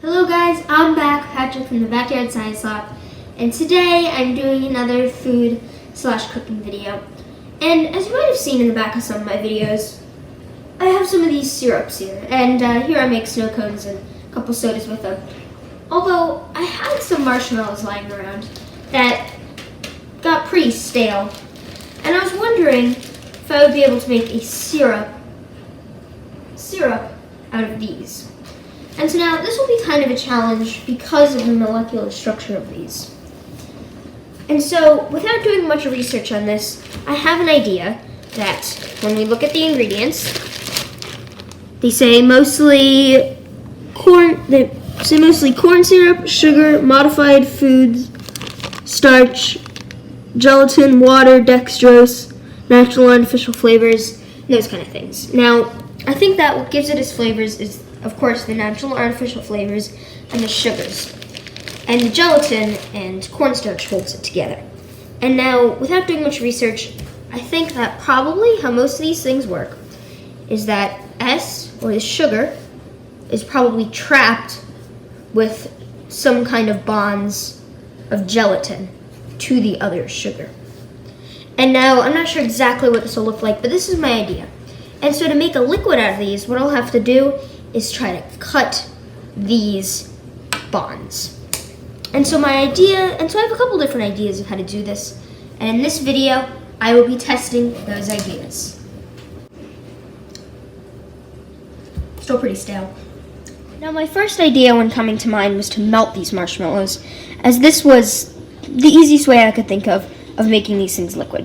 Hello guys, I'm back, Patrick from the Backyard Science Lab, and today I'm doing another food/cooking video. And as you might have seen in the back of some of my videos, I have some of these syrups here, and here I make snow cones and a couple sodas with them. Although I had some marshmallows lying around that got pretty stale, and I was wondering if I would be able to make a syrup out of these. And so now this will be kind of a challenge because of the molecular structure of these. And so without doing much research on this, I have an idea that when we look at the ingredients, they say mostly corn syrup, sugar, modified foods, starch, gelatin, water, dextrose, natural artificial flavors, those kind of things. Now, I think that what gives it its flavors is, of course, the natural artificial flavors and the sugars. And the gelatin and cornstarch holds it together. And now, without doing much research, I think that probably how most of these things work is that S, or the sugar, is probably trapped with some kind of bonds of gelatin to the other sugar. And now, I'm not sure exactly what this will look like, but this is my idea. And so to make a liquid out of these, what I'll have to do is try to cut these bonds. And so I have a couple different ideas of how to do this. And in this video, I will be testing those ideas. Still pretty stale. Now my first idea when coming to mind was to melt these marshmallows, as this was the easiest way I could think of making these things liquid.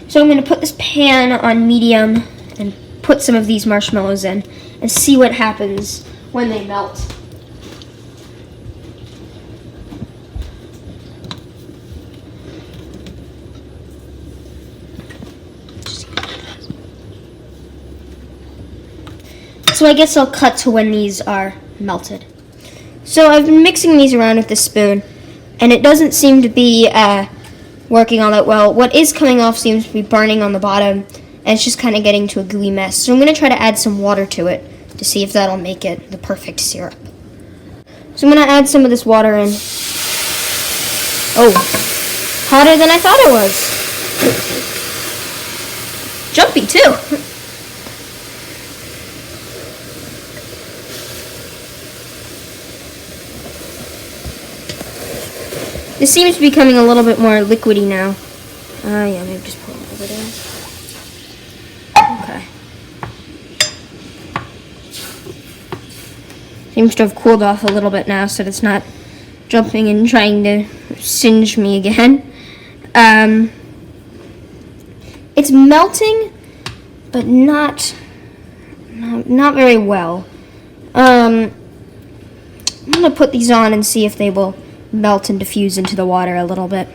So I'm going to put this pan on medium and put some of these marshmallows in and see what happens when they melt. So I guess I'll cut to when these are melted. So I've been mixing these around with this spoon, and it doesn't seem to be working all that well. What is coming off seems to be burning on the bottom, and it's just kind of getting to a gooey mess. So I'm going to try to add some water to it to see if that'll make it the perfect syrup. So I'm going to add some of this water in. Oh, hotter than I thought it was. Jumpy too. This seems to be becoming a little bit more liquidy now. Yeah, maybe just pour it over there. Okay. Seems to have cooled off a little bit now, so it's not jumping and trying to singe me again. It's melting, but not very well. I'm gonna put these on and see if they will melt and diffuse into the water a little bit.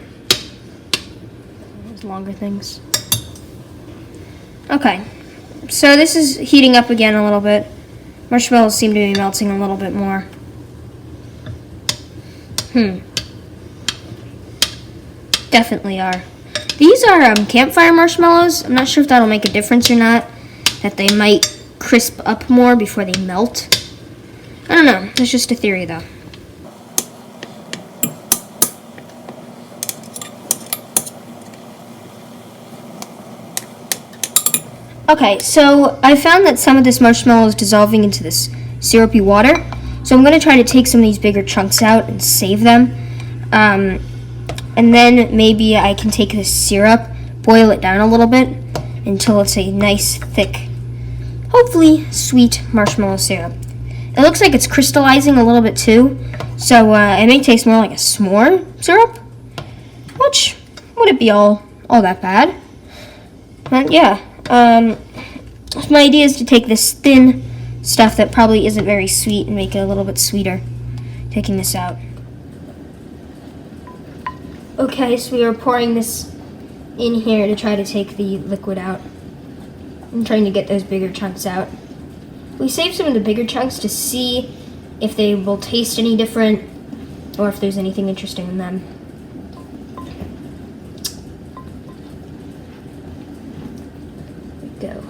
Those longer things. Okay, so this is heating up again a little bit. Marshmallows seem to be melting a little bit more. Definitely are. These are campfire marshmallows. I'm not sure if that'll make a difference or not. That they might crisp up more before they melt. I don't know. That's just a theory though. Okay, so I found that some of this marshmallow is dissolving into this syrupy water. So I'm going to try to take some of these bigger chunks out and save them. And then maybe I can take this syrup, boil it down a little bit until it's a nice, thick, hopefully sweet marshmallow syrup. It looks like it's crystallizing a little bit too, so it may taste more like a s'more syrup, which wouldn't be all that bad. But yeah. My idea is to take this thin stuff that probably isn't very sweet and make it a little bit sweeter. Taking this out. Okay, so we are pouring this in here to try to take the liquid out. I'm trying to get those bigger chunks out. We saved some of the bigger chunks to see if they will taste any different or if there's anything interesting in them. Go.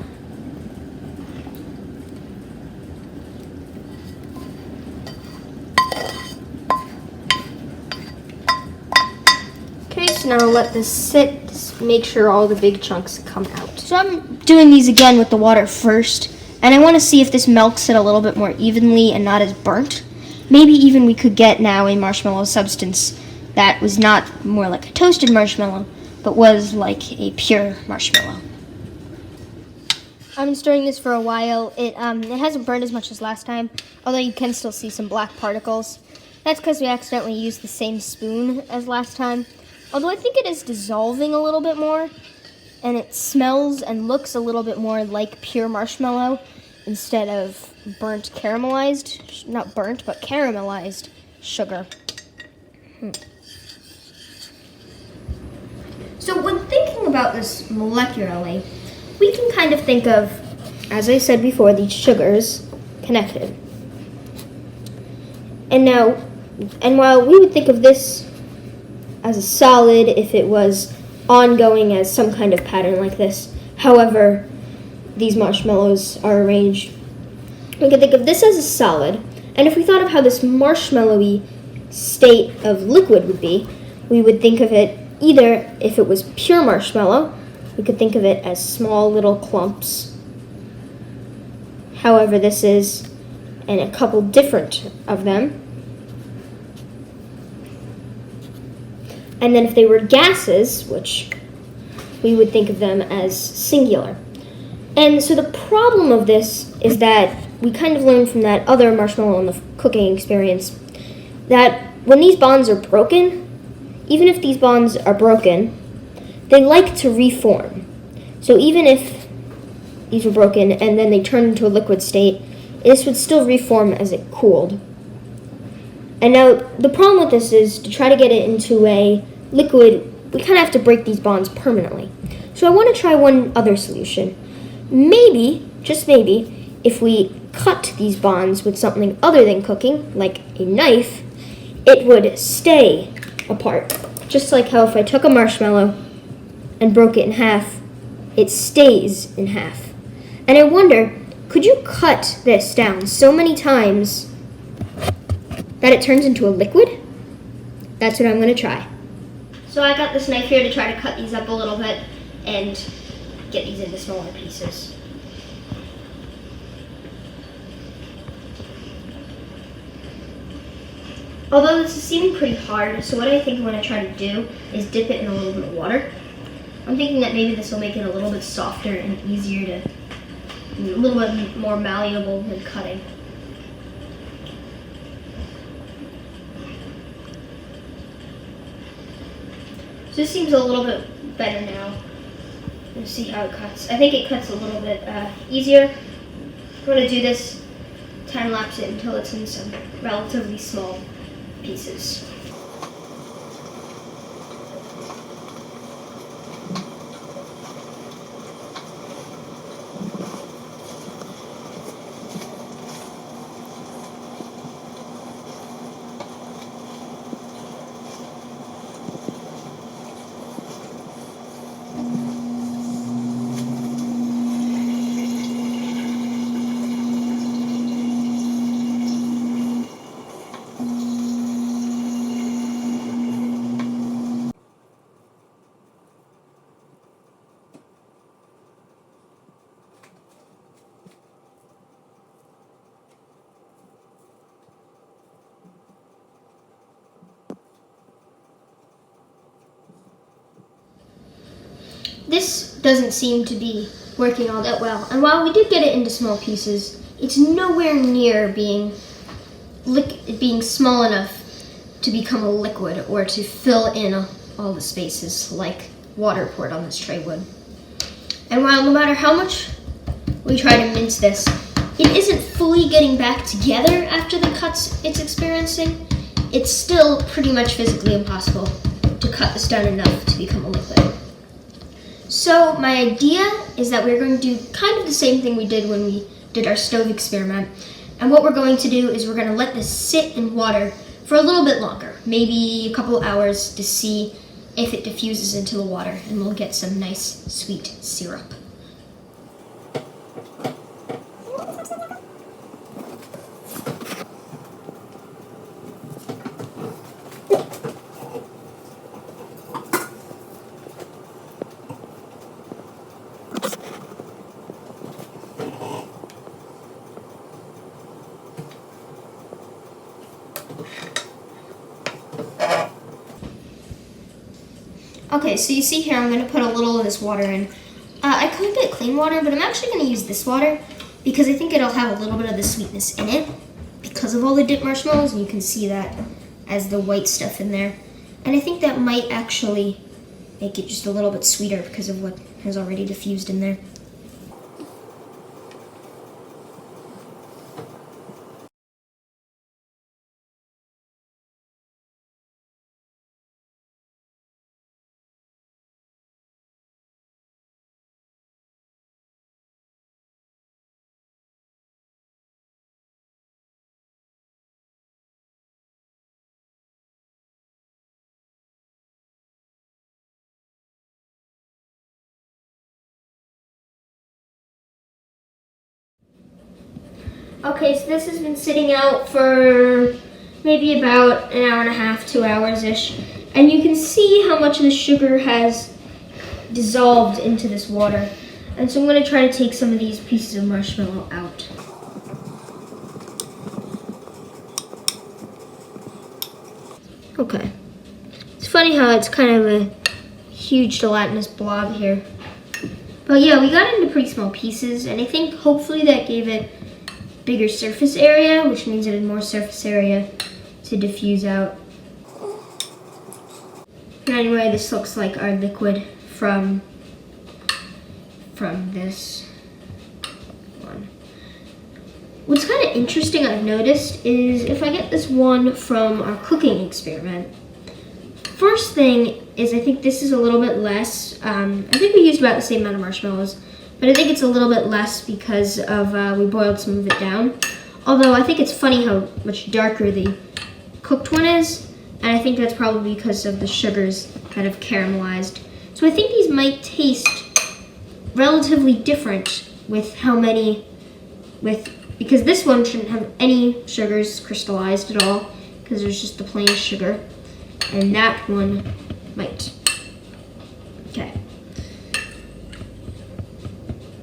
Okay, so now let this sit, just make sure all the big chunks come out. So I'm doing these again with the water first, and I want to see if this melts it a little bit more evenly and not as burnt. Maybe even we could get now a marshmallow substance that was not more like a toasted marshmallow, but was like a pure marshmallow. I've been stirring this for a while. It hasn't burned as much as last time, although you can still see some black particles. That's because we accidentally used the same spoon as last time. Although I think it is dissolving a little bit more, and it smells and looks a little bit more like pure marshmallow instead of burnt caramelized, not burnt, but caramelized sugar. So when thinking about this molecularly, we can kind of think of, as I said before, these sugars connected. And while we would think of this as a solid if it was ongoing as some kind of pattern like this, however these marshmallows are arranged, we can think of this as a solid, and if we thought of how this marshmallowy state of liquid would be, we would think of it either, if it was pure marshmallow, we could think of it as small little clumps. However, this is, and a couple different of them. And then if they were gases, which we would think of them as singular. And so the problem of this is that we kind of learned from that other marshmallow in the cooking experience that when these bonds are broken, even if these bonds are broken, they like to reform. So even if these were broken and then they turned into a liquid state, this would still reform as it cooled. And now the problem with this is to try to get it into a liquid, we kind of have to break these bonds permanently. So I want to try one other solution. Maybe, just maybe, if we cut these bonds with something other than cooking, like a knife, it would stay apart. Just like how if I took a marshmallow and broke it in half, it stays in half. And I wonder, could you cut this down so many times that it turns into a liquid? That's what I'm going to try. So I got this knife here to try to cut these up a little bit and get these into smaller pieces. Although this is seeming pretty hard, so what I think I'm going to try to do is dip it in a little bit of water. I'm thinking that maybe this will make it a little bit softer and easier to, a little bit more malleable than cutting. So this seems a little bit better now. Let's see how it cuts. I think it cuts a little bit easier. I'm going to do this, time lapse it until it's in some relatively small pieces. This doesn't seem to be working all that well, and while we did get it into small pieces, it's nowhere near being small enough to become a liquid or to fill in all the spaces like water poured on this tray would. And while no matter how much we try to mince this, it isn't fully getting back together after the cuts it's experiencing, it's still pretty much physically impossible to cut this down enough to become a liquid. So my idea is that we're going to do kind of the same thing we did when we did our stove experiment. And what we're going to do is we're going to let this sit in water for a little bit longer, maybe a couple hours, to see if it diffuses into the water, and we'll get some nice sweet syrup. Okay, so you see here, I'm gonna put a little of this water in. I could get clean water, but I'm actually gonna use this water because I think it'll have a little bit of the sweetness in it because of all the dipped marshmallows, and you can see that as the white stuff in there. And I think that might actually make it just a little bit sweeter because of what has already diffused in there. Okay, so this has been sitting out for maybe about an hour and a half, 2 hours-ish. And you can see how much of the sugar has dissolved into this water. And so I'm going to try to take some of these pieces of marshmallow out. Okay. It's funny how it's kind of a huge gelatinous blob here. But yeah, we got it into pretty small pieces, and I think hopefully that gave it bigger surface area, which means it had more surface area to diffuse out. Anyway, this looks like our liquid from this one. What's kind of interesting I've noticed is if I get this one from our cooking experiment, first thing is I think this is a little bit less. I think we used about the same amount of marshmallows, but I think it's a little bit less because of we boiled some of it down. Although I think it's funny how much darker the cooked one is, and I think that's probably because of the sugars kind of caramelized. So I think these might taste relatively different with how many, because this one shouldn't have any sugars crystallized at all, because there's just the plain sugar, and that one might. Okay.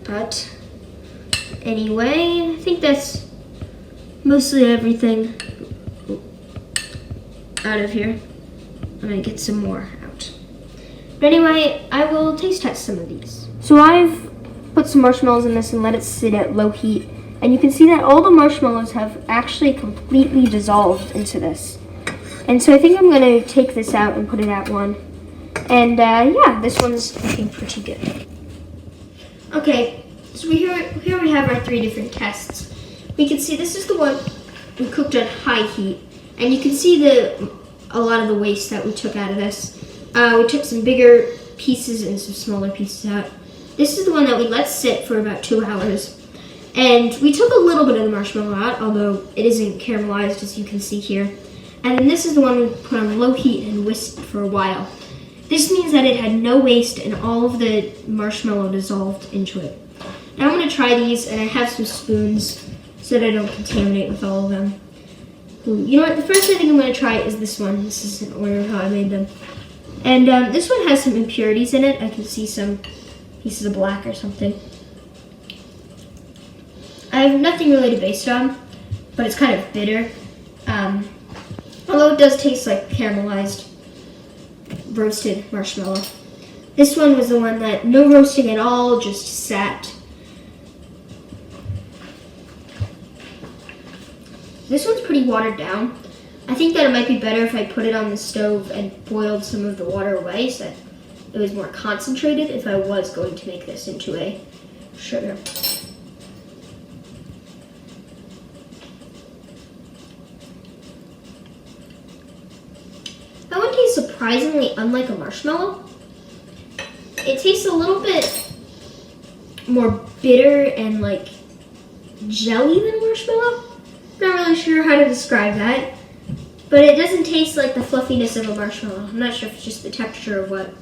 But anyway, I think that's mostly everything out of here. I'm gonna get some more out. But anyway, I will taste test some of these. So I've put some marshmallows in this and let it sit at low heat. And you can see that all the marshmallows have actually completely dissolved into this. And so I think I'm gonna take this out and put it at 1. And yeah, this one's looking pretty good. Okay, so here we have our 3 different tests. We can see this is the one we cooked at high heat, and you can see a lot of the waste that we took out of this. We took some bigger pieces and some smaller pieces out. This is the one that we let sit for about 2 hours, and we took a little bit of the marshmallow out, although it isn't caramelized as you can see here. And then this is the one we put on low heat and whisked for a while. This means that it had no waste and all of the marshmallow dissolved into it. Now I'm going to try these, and I have some spoons so that I don't contaminate with all of them. You know what, the first I think I'm going to try is this one. This is an order of how I made them. And this one has some impurities in it. I can see some pieces of black or something. I have nothing really to base it on, but it's kind of bitter. Although it does taste like caramelized roasted marshmallow. This one was the one that no roasting at all, just sat. This one's pretty watered down. I think that it might be better if I put it on the stove and boiled some of the water away so that it was more concentrated if I was going to make this into a sugar. That one tastes surprisingly unlike a marshmallow. It tastes a little bit more bitter and like jelly than a marshmallow. Not really sure how to describe that, but it doesn't taste like the fluffiness of a marshmallow. I'm not sure if it's just the texture or what.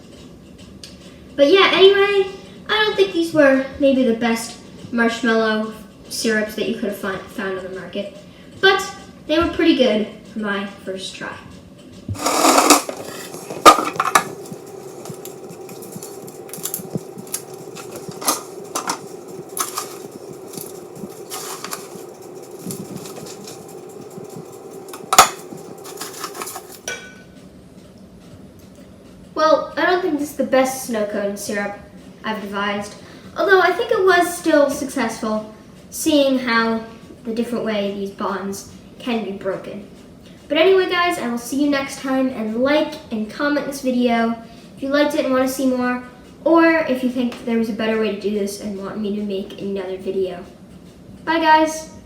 But yeah, anyway, I don't think these were maybe the best marshmallow syrups that you could have found on the market, but they were pretty good for my first try. Well, I don't think the best snow cone syrup I've devised. Although I think it was still successful, seeing how the different way these bonds can be broken. But anyway, guys, I will see you next time, and like and comment this video if you liked it and want to see more, or if you think there was a better way to do this and want me to make another video. Bye, guys!